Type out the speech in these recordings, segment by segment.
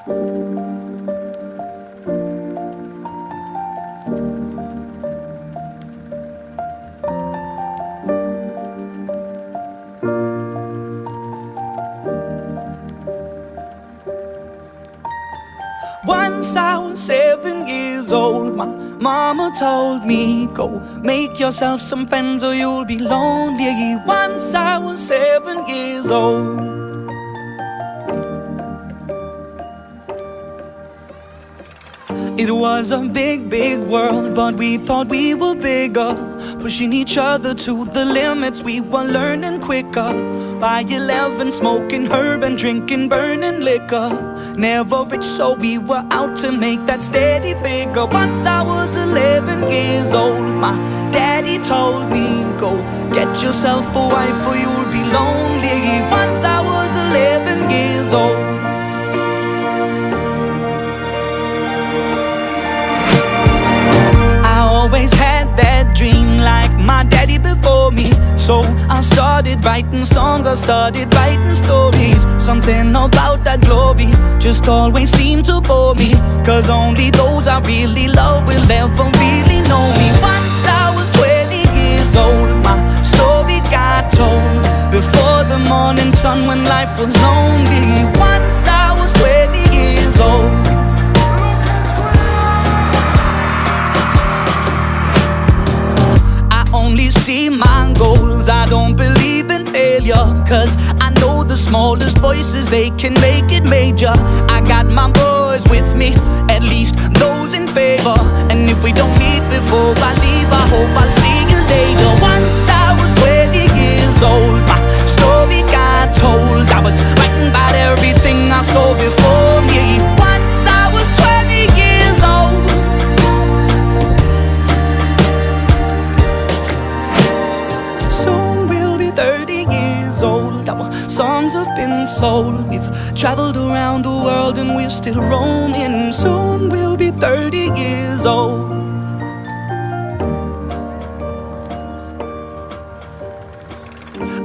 Once I was 7 years old, my mama told me, go make yourself some friends or you'll be lonely. Once I was 7 years old. It was a big, big world, but we thought we were bigger, pushing each other to the limits. We were learning quicker. By 11, smoking herb and drinking burning liquor. Never rich, so we were out to make that steady figure. Once I was 11 years old, my daddy told me, go get yourself a wife or you'll be lonely. Once I was 11 years old. Always had that dream like my daddy before me. So I started writing songs, I started writing stories. Something about that glory just always seemed to bore me, 'cause only those I really love will ever really know me. Once I was 20 years old, my story got told before the morning sun when life was lonely. Once I was 20 years old. Only see my goals, I don't believe in failure, 'cause I know the smallest voices, they can make it major. I got my boys with me, at least those in favor. And if we don't meet before I leave, I hope I'll see you later. Once I was 20 years old, my story got told. I was writing about everything I saw before me. Once I was 20 years old. Soon we'll be 30 years old. Our songs have been sold. We've traveled around the world and we're still roaming. Soon we'll be 30 years old.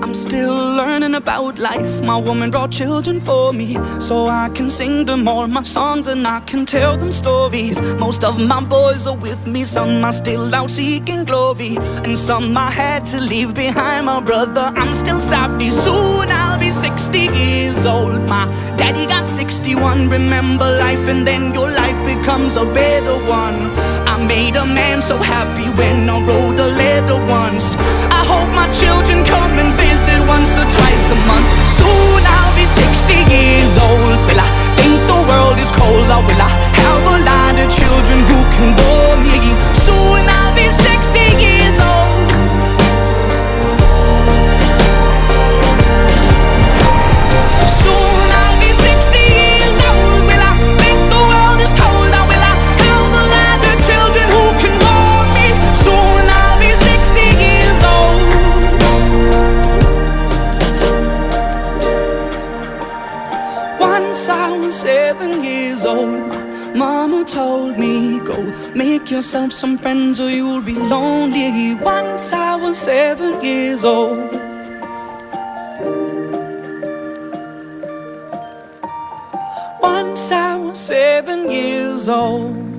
I'm still learning about life. My woman brought children for me, so I can sing them all my songs and I can tell them stories. Most of my boys are with me, some are still out seeking glory, and some I had to leave behind. My brother, I'm still sorry. Soon I'll be 60 years old. My daddy got 61. Remember life and then your life becomes a better one. I made a man so happy when I wrote a letter once. I hope my children come and visit once or twice a month. Soon I'll be 60 years old. Will I think the world is cold, or will I have a lot of children who can bore me? Soon I'll be 60 years old. Soon I'll be 60 years old. Will I think the world is cold, or will I have a lot of children who can bore me? Soon I'll be 60 years old. Once I was 7 years old, mama told me, go make yourself some friends or you'll be lonely. Once I was 7 years old. Once I was 7 years old.